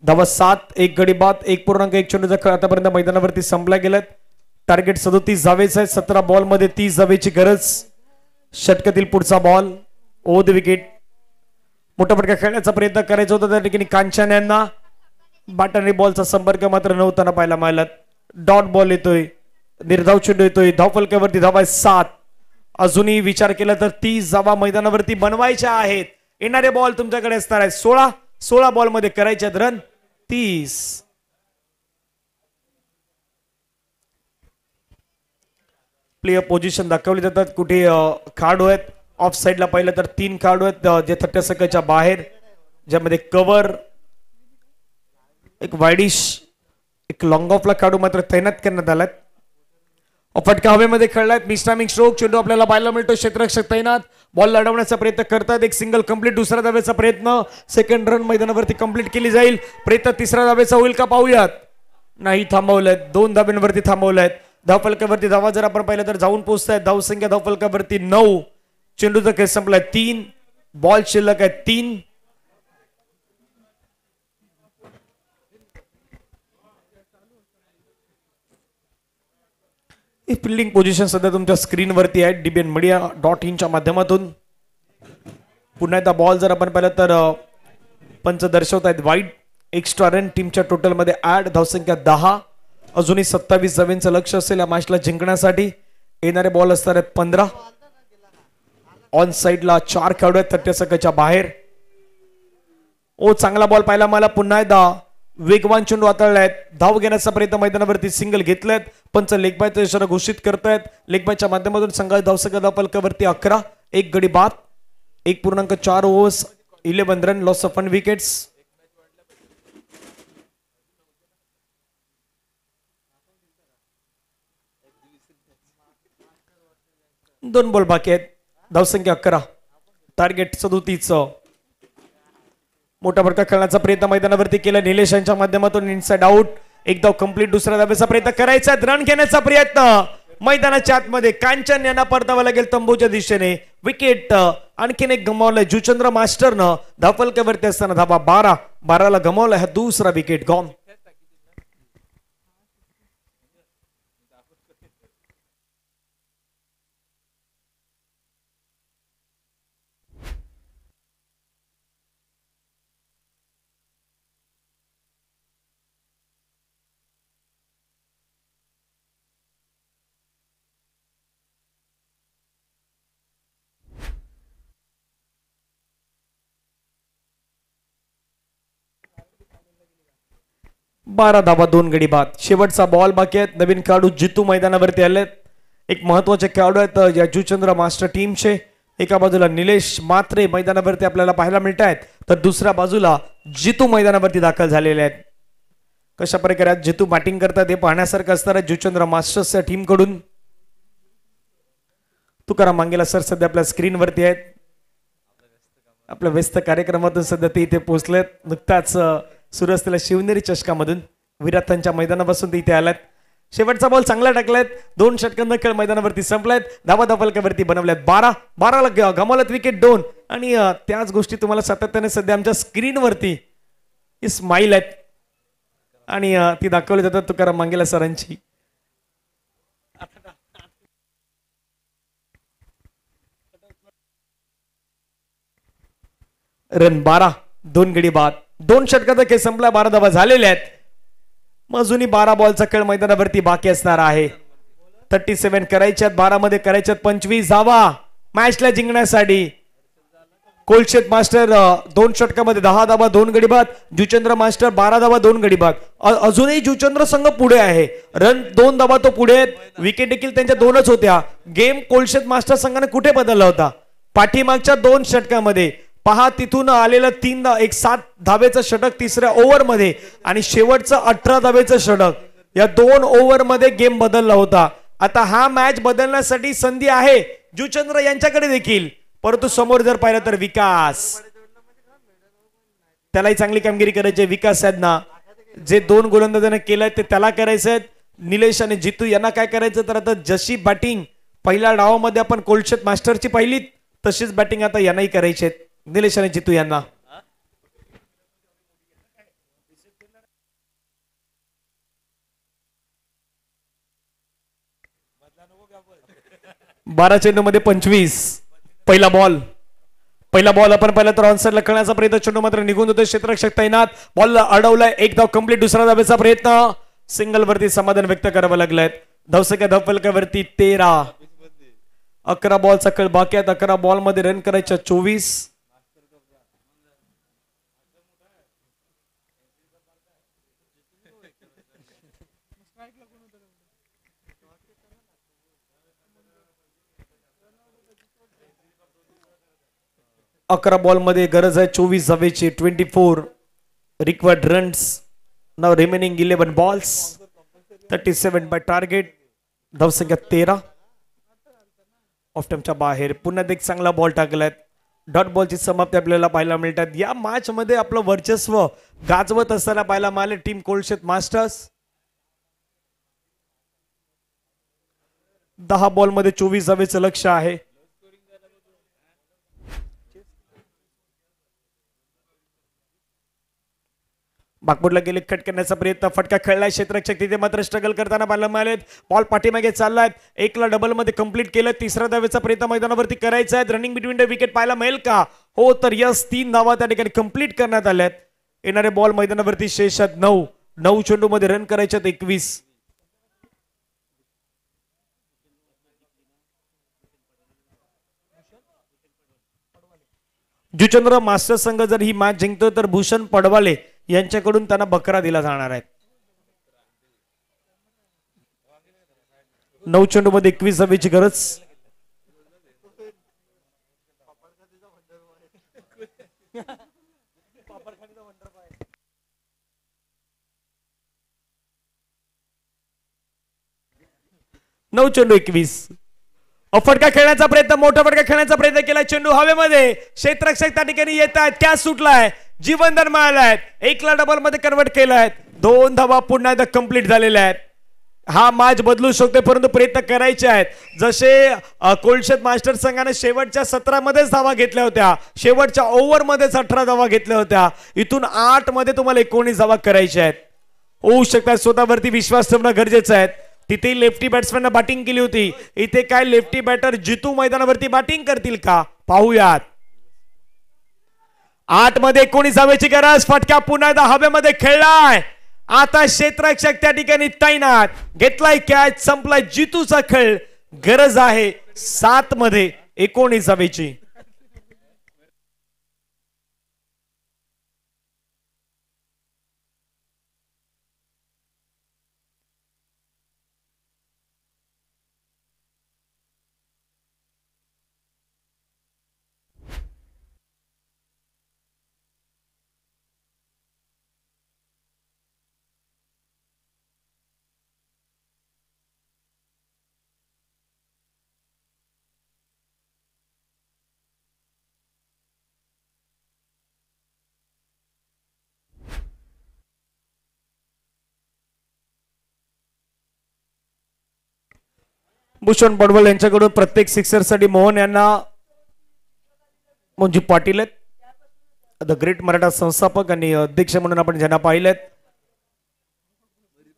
धावा 7, 1 गडी बाद, 1.1 चेंडूचा खेळ आतापर्यंत मैदानावरती संपला गेलात. टार्गेट 37 धावेचं आहे. 17 बॉल मध्ये 30 धावेची गरज. षटकातील पुढचा बॉल ओ द विकेट. मोठा फटका खेळण्याचा प्रयत्न करायचा होता त्या ठिकाणी कांचन यांना. बॅट आणि बॉलचा संपर्क मात्र नव्हताना पाहायला मिळाला. डॉट बॉल येतोय, निर्धाव चेंडू येतोय. धावफलकावरती धावा 7. अजूनही विचार केला तर 30 धावा मैदानावरती बनवायच्या आहेत. येणारे बॉल तुमच्याकडे असणार आहेत 16 बॉल मध्ये करायचे आहेत रन 30. प्लेयर पोझिशन दाखवली जातात. कुठे खेळाडू आहेत. ऑफ साइडला पाहिलं तर 3 खेळाडू आहेत जे 30 सेकंडच्या बाहेर, ज्यामध्ये कव्हर, एक वाईडिश, एक लॉंग ऑफला खेळाडू मात्र तैनात करण्यात आलात. फटका हवेमध्ये खेळलाय. मिस्टामिंग स्ट्रोक. चेंडू आपल्याला पाहायला मिळतो. क्षेत्ररक्षक तैनात. बॉल लढवण्याचा प्रयत्न करतात. एक सिंगल कंप्लीट. दुसऱ्या धावेचा प्रयत्न. सेकंड रन मैदानावरती कंप्लीट केली जाईल. प्रयत्न तिसऱ्या धावेचा होईल का पाहूयात. नाही, थांबवलेत. 2 धाब्यांवरती थांबवलेत. धावफलकावरती धावा जर आपण पाहिलं तर जाऊन पोहोचतायत. धावसंख्या धावफलकावरती 9. चेंडूचा खेळ संपलाय 3. बॉल शिल्लक आहे 3. फिल्डिंग पोझिशन सध्या तुमच्या स्क्रीनवरती आहे dbnmedia.in च्या माध्यमातून. पुन्हा एकदा बॉल जर आपण पाहिलं तर पंच दर्शवत आहेत वाईड. एक्स्ट्रा रन टीमच्या टोटल मध्ये ऍड. धावसंख्या 10. अजूनही 27 धावांचं लक्ष असेल या मॅचला जिंकण्यासाठी. येणारे बॉल असणार आहेत 15. ऑन साइडला 4 खेळाडू आहेत 30 सेकंडच्या बाहेर. चांगला बॉल पाहिला मला. पुन्हा एकदा वेगवान चेंडू हाताळलाय. धाव घेण्याचा प्रयत्न मैदानावरती सिंगल घेतलाय. पंच लेगबायचा इशारा घोषित करतायत. लेगबायच्या माध्यमातून संघात धावसंख्या धावफलकावरती 11. 1 गडी बाद. 1.4 overs 11 run. Loss of 1 wickets. दोन बॉल बाकी आहेत. धावसंख्या 11. टार्गेट 37. मोठा फटका खेळण्याचा प्रयत्न मैदानावरती केला निलेश यांच्या माध्यमातून. Inside out. एक धाव कंप्लीट. दुसऱ्या धावेचा प्रयत्न करायचा. रन घेण्याचा प्रयत्न मैदानाच्या आतमध्ये. कांचन यांना परतावा लागेल तंबूच्या दिशेने. विकेट आणखीन एक गमावलाय जुचंद्र मास्टरनं. धावफलकावरती असताना धावा 12 ला गमावला. हा दुसरा विकेट गॉन. 12 धावा 2 गडी बाद. शेवटचा बॉल बाकी आहेत. नवीन खेळाडू जितू मैदानावरती आलेत. एक महत्वाचे खेळाडू आहेत या जुचंद्र मास्टर टीमचे. एका बाजूला निलेश मात्रे मैदानावरती आपल्याला पाहायला मिळत आहेत, तर दुसऱ्या बाजूला जितू मैदानावरती दाखल झालेले आहेत. कशा प्रकारे जितू बॅटिंग करतात हे पाहण्यासारखं असणार आहे जुचंद्र मास्टर्सच्या टीम कडून. तुकाराम मांगेला सर सध्या आपल्या स्क्रीनवरती आहेत. आपल्या व्यस्त कार्यक्रमातून सध्या ते इथे पोहोचलेत. नुकताच सुरू असलेल्या शिवनेरी चषकामधून विराटांच्या मैदानापासून ते इथे आलात. शेवटचा बॉल चांगला टाकलायत. 2 षटकांचा खेळ मैदानावरती संपलायत. धावा धावफलकावरती बनवल्यात 12 गमावल्यात विकेट 2. आणि त्याच गोष्टी तुम्हाला सातत्याने सध्या आमच्या स्क्रीनवरती स्माईल आहेत आणि ती दाखवली जातात तुकाराम मांगेला सरांची. रन 12 2 गडी बाद. 2 षटकाचा खेळ संपला. 12 धावा झालेल्या आहेत. मग अजूनही 12 बॉलचा खेळ मैदानावरती बाकी असणार आहे. 37 करायच्यात. 12 मध्ये करायच्यात 25 धावा मॅचला जिंकण्यासाठी. कोलशेत मास्टर 2 षटकामध्ये 10 धावा 2 गडी बाद. जुचंद्र मास्टर 12 धावा 2 गडी बाद. अजूनही जुचंद्र संघ पुढे आहे. रन 2 धावा तो पुढे आहेत. विकेट देखील त्यांच्या 2च होत्या. गेम कोलशेत मास्टर संघाने कुठे बदलला होता? पाठीमागच्या 2 षटकामध्ये पहा, तिथून आलेलं 7 धावेचं षटक तिसऱ्या ओव्हर मध्ये आणि शेवटचं 18 धावेचं षटक. या 2 ओव्हर मध्ये गेम बदलला होता. आता हा मॅच बदलण्यासाठी संधी आहे जुचंद्र यांच्याकडे देखील. परंतु समोर जर पाहिलं तर विकास, त्यालाही चांगली कामगिरी करायची. विकास यांना जे 2 गोलंदाजांना केलंय ते त्याला करायचं आहे. निलेश आणि जितू यांना काय करायचं, तर आता जशी बॅटिंग पहिल्या डावामध्ये आपण कोलशेत मास्टरची पाहिली तशीच बॅटिंग आता यांनाही करायची आहे, निलेश आणि जितू यांना. बारा चेंडू मध्ये 25. पहिला बॉल आपण पाहिला तर ऑनसाइडला खेळण्याचा प्रयत्न. चेंडू मात्र निघून होतो. क्षेत्ररक्षक तैनात. बॉल अडवलाय. 1 धाव कंप्लीट. दुसरा धावेचा प्रयत्न. सिंगल वरती समाधान व्यक्त करावं लागलंय. धावसंख्या धावफलकावरती 13. 11 बॉलचा खेळ बाकी आहेत. 11 बॉल मध्ये रन करायच्या 24. अकरा बॉल मध्ये गरज आहे 24 धावेची. 24 required runs. Now remaining 11 balls. 37 by target. धावसंख्या 13. ऑफ टाइमच्या बाहेर. पुन्हा एक चांगला बॉल टाकलाय. डॉट बॉलची समाप्ती आपल्याला पाहायला मिळतात. या मॅच मध्ये आपलं वर्चस्व गाजवत असताना पाहायला मिळाले टीम कोलशेत मास्टर्स. 10 बॉल मध्ये 24 धावेचं लक्ष आहे. बागपूरला गेले. कट करण्याचा प्रयत्न. फटका खेळलाय. क्षेत्ररक्षक तिथे मात्र स्ट्रगल करताना पाहायला मिळालेत. बॉल पाठीमागे चाललाय. 1 ला डबल मध्ये कंप्लीट केलं. तिसऱ्या धावेचा प्रयत्न मैदानावरती करायचा आहे. रनिंग बिटवीन द विकेट पाहायला मिळेल का? हो, तर यस. 3 धावा त्या ठिकाणी कंप्लीट करण्यात आल्यात. येणारे बॉल मैदानावरती शेष आहेत 9 चेंडू मध्ये रन करायच्यात 21. जुचंद्र मास्टर संघ जर ही मॅच जिंकतो तर भूषण पडवाले यांच्याकडून त्यांना बकरा दिला जाणार आहे. 9 चेंडू मध्ये 21 धावेची गरज. चेंडू 21. फटका खेळण्याचा प्रयत्न. मोठा फटका खेळण्याचा प्रयत्न केला. चेंडू हवेमध्ये. क्षेत्ररक्षक त्या ठिकाणी येत आहेत. कॅच सुटलाय. जीवनदान मिळालाय. 1 ला डबल मध्ये कन्वर्ट केलाय. 2 धावा पुन्हा एकदा कंप्लीट झालेल्या आहेत. हा मॅच बदलू शकतो परंतु प्रयत्न करायचे आहेत. जसे कोलशेत मास्टर संघाने शेवटच्या 17 मध्येच धावा घेतल्या होत्या. शेवटच्या ओव्हर मध्येच 18 धावा घेतल्या होत्या. इथून 8 मध्ये तुम्हाला 19 धावा करायच्या आहेत. होऊ शकतात. स्वतःवरती विश्वास ठेवणं गरजेचं आहे. तिथे लेफ्टी बॅट्समॅन बॅटिंग केली होती. इथे काय लेफ्टी बॅटर जितू मैदानावरती बॅटिंग करतील का पाहूयात. 8 मध्ये 19 धावेची गरज. फटका पुन्हा एकदा हवेमध्ये खेळलाय. आता क्षेत्ररक्षक त्या ठिकाणी तैनात. घेतलाय कॅच. संपलाय जितूचा खेळ. गरज आहे 7 मध्ये 19 धावेची. भूषण पडवळ यांच्याकडून प्रत्येक सिक्सर साठी मोहन यांना मोहनजी पाटील आहेत द ग्रेट मराठा संस्थापक आणि अध्यक्ष म्हणून आपण ज्यांना पाहिलेत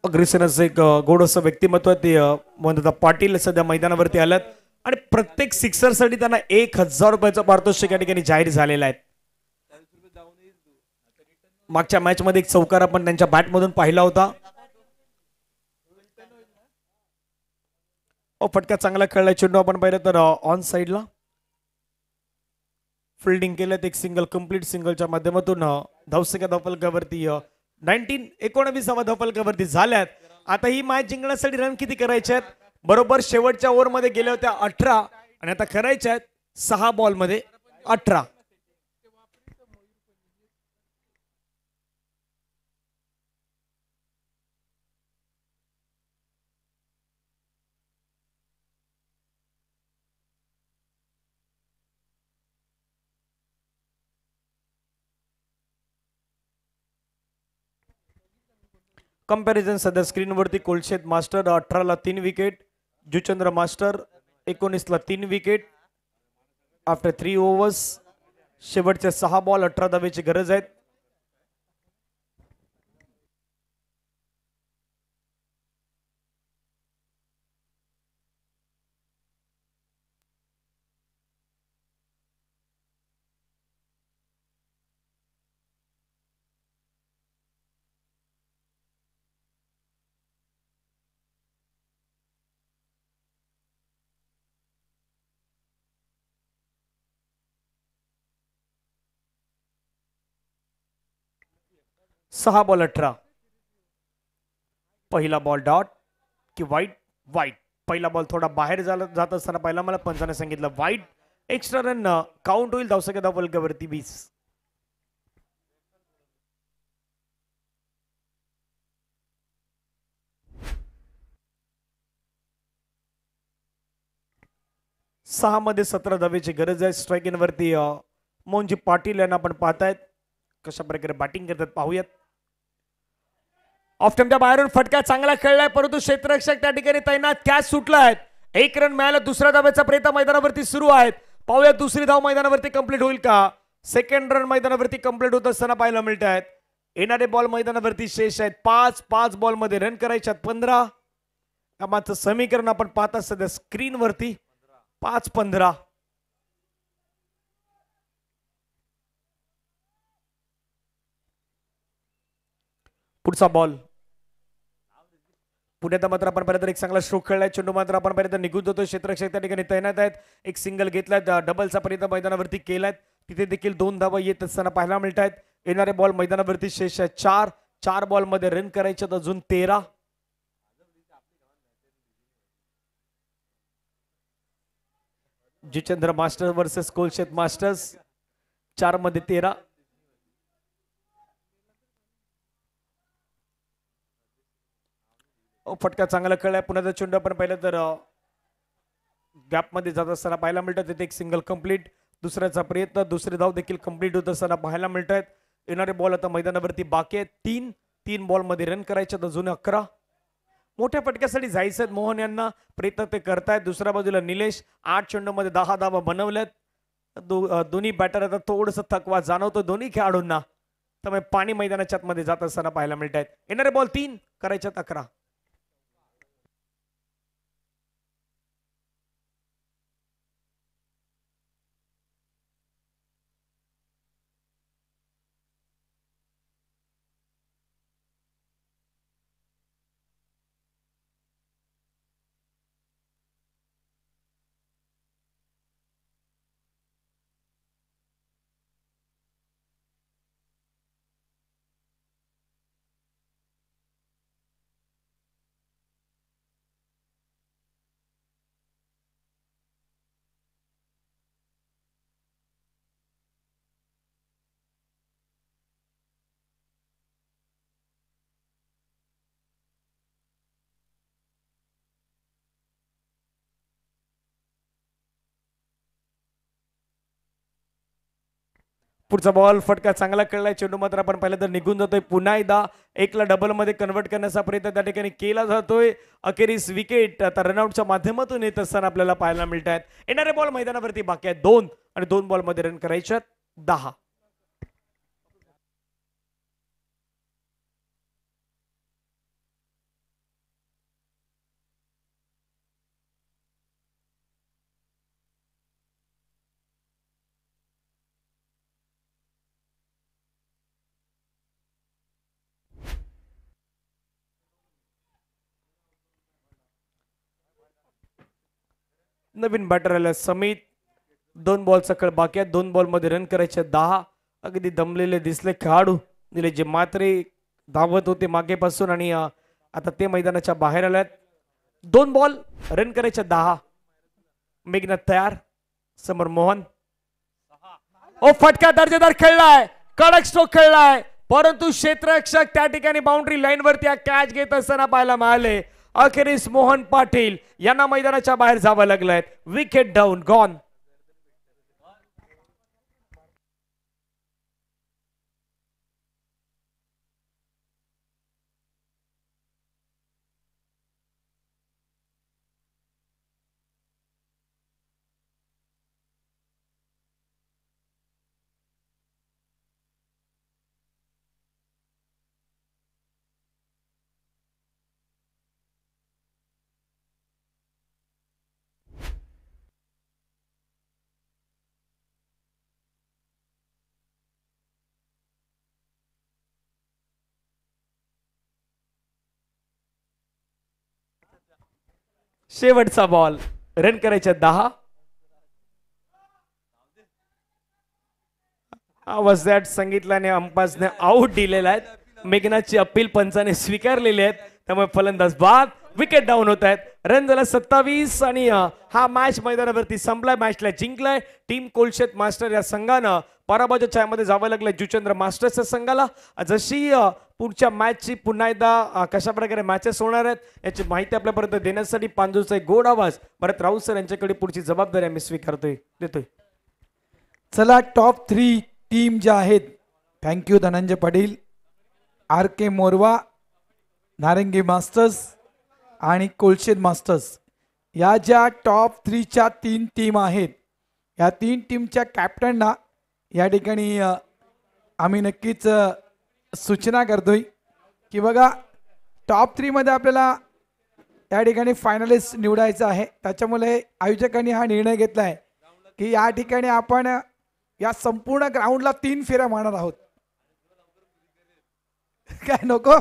अग्रेसन एक गोड असं व्यक्तिमत्व आहे ते मोहनदादा पाटील सध्या मैदानावरती आल्यात आणि प्रत्येक सिक्सर साठी त्यांना 1000 रुपयाचा पारितोषिक या ठिकाणी जाहीर झालेला आहे. मागच्या मॅच मध्ये एक चौकार आपण त्यांच्या बॅट मधून पाहिला होता. फटका चांगला खेळलाय चेंडू आपण पाहिलं तर ऑन साइडला फिल्डिंग केलं एक सिंगल कंप्लीट सिंगलच्या माध्यमातून धावसंख्या धावफलकावरती 19 धावफलकावरती झाल्यात. आता ही मॅच जिंकण्यासाठी रन किती करायचे आहेत बरोबर शेवटच्या ओव्हर मध्ये गेल्या होत्या 18 आणि आता करायच्या आहेत 6 बॉल मध्ये 18. कंपॅरिझन सध्या स्क्रीनवरती कोलशेत मास्टर 18 ला 3 विकेट जुचंद्र मास्टर 19 ला 3 विकेट आफ्टर 3 ओव्हर्स शेवटचे 6 बॉल 18 धावेची गरज आहे. सहा बॉल 18 पहिला बॉल डॉट की वाईट वाईट पहिला बॉल थोडा बाहेर जात असताना पहिला मला पंचाने सांगितलं वाईट एक्स्ट्रा रन काउंट होईल धावसंख्या धावफलकावरती 20. सहा मध्ये 17 धावेची गरज आहे. स्ट्राईक इन वरती मोहनजी पाटील यांना आपण पाहतायत कशा प्रकारे बॅटिंग करतात पाहूयात. ऑफ टाइमच्या बाहेरून फटका चांगला खेळलाय परंतु क्षेत्ररक्षक त्या ठिकाणी तैनात कॅच सुटलाय. 1 रन मिळाला. दुसऱ्या धावेचा प्रयत्न मैदानावरती सुरू आहेत. पाहूया दुसरी धाव मैदानावरती कंप्लीट होईल का. सेकंड रन मैदानावरती कंप्लीट होत असताना पाहायला मिळत आहेत. येणारे बॉल मैदानावरती शेष आहेत 5 बॉल मध्ये रन करायच्यात 15. कामाचं समीकरण आपण पाहता सध्या स्क्रीनवरती 5-15. पुढचा बॉल पुण्यात मात्र आपण पर्यंत एक चांगला स्ट्रोक खेळलाय. चेंडू मात्र आपण पर्यंत निघून जातो. क्षेत्ररक्षक त्या ठिकाणी तैनात आहेत. एक सिंगल घेतलाय डबलचा पर्यंत मैदानावरती केलाय. तिथे देखील 2 धावा येत असताना पाहायला मिळत आहेत. येणारे बॉल मैदानावरती शेष आहेत 4 बॉल मध्ये रन करायचे अजून 13. जिचंद्र मास्टर्स वर्सेस कोलशेत मास्टर्स 4 मध्ये 13. फटका चांगला खेळलाय. पुण्याचा चेंडू आपण पाहिलं तर गॅप मध्ये जात असताना पाहायला मिळतात. तिथे एक सिंगल कंप्लीट दुसऱ्याचा प्रयत्न दुसरे धाव देखील कंप्लीट होत असताना पाहायला मिळत आहेत. येणारे बॉल आता मैदानावरती बाकी आहेत. 3 बॉल मध्ये रन करायचे अजून 11. मोठ्या फटक्यासाठी जायचं मोहन यांना प्रयत्न ते करतायत. दुसऱ्या बाजूला निलेश 8 चेंडू मध्ये 10 धावा बनवल्यात. दोन्ही बॅटर आता थोडस थकवा जाणवतो दोन्ही खेळाडूंना. त्यामुळे पाणी मैदानाच्या मध्ये जात असताना पाहायला मिळत आहेत. येणारे बॉल 3 करायच्यात 11. पुढचा बॉल फटका चांगला खेळलाय, चेंडू मात्र आपण पाहिलं तर निघून जातोय. पुन्हा एकदा एकला डबल मध्ये कन्वर्ट करण्याचा प्रयत्न त्या ठिकाणी केला जातोय. अखेरीस विकेट आता रनआउटच्या माध्यमातून येत असताना आपल्याला पाहायला मिळत आहेत. येणारे बॉल मैदानावरती बाकी आहेत 2 आणि 2 बॉल मध्ये रन करायचे 10. नवीन बॅटर आला समित. 2 बॉलचा खेळ बाकी आहे. 2 बॉल मध्ये रन करायचे 10. अगदी दमलेले दिसले खेळाडू निलेश मात्रे धावत होते मागेपासून आणि आता ते मैदानाच्या बाहेर आल्यात. 2 बॉल रन करायचे 10. मेघनाथ तयार, समोर मोहन. ओ फटका दर्जेदार खेळलाय, कडक स्ट्रोक खेळलाय, परंतु क्षेत्ररक्षक त्या ठिकाणी बाउंड्री लाईन वरती कॅच घेत असताना पाहायला मिळाले. अखेरीस मोहन पाटील यांना मैदानाच्या बाहेर जावं लागलंय. Wicket down gone. शेवटचा बॉल रन करायच्या 10. आवाज दॅट सांगितल्याने अंपायरने आउट दिलेला आहे. मेघनाथची अपील पंचाने स्वीकारलेली आहेत, त्यामुळे फलंदाज बाद. विकेट डाऊन होत आहेत. रन झाला 27 आणि हा मॅच मैदानावरती संपलाय. मॅचला जिंकलाय टीम कोलशेत मास्टर या संघानं. पराभवाच्या छायामध्ये जावं लागलं जुचंद्र मास्टर्सच्या संघाला. जशी पुढच्या मॅचची पुन्हा एकदा कशा प्रकारे मॅचेस होणार आहेत याची माहिती आपल्यापर्यंत देण्यासाठी पांजूचा एक गोड आवाज भरत राऊत सर यांच्याकडे पुढची जबाबदारी आम्ही स्वीकारतोय देतोय. चला टॉप 3 टीम ज्या आहेत, थँक्यू धनंजय पाटील, RK मोरवा, नारंगी मास्टर्स आणि कोलशेत मास्टर्स या ज्या टॉप 3च्या 3 टीम आहेत, या 3 टीमच्या कॅप्टनना या ठिकाणी आम्ही नक्कीच सूचना करतोय की बघा टॉप 3 मध्ये आपल्याला या ठिकाणी फायनलिस्ट निवडायचं आहे. त्याच्यामुळे आयोजकांनी हा निर्णय घेतला आहे की या ठिकाणी आपण या संपूर्ण ग्राउंडला 3 फेऱ्या मारणार आहोत. काय नको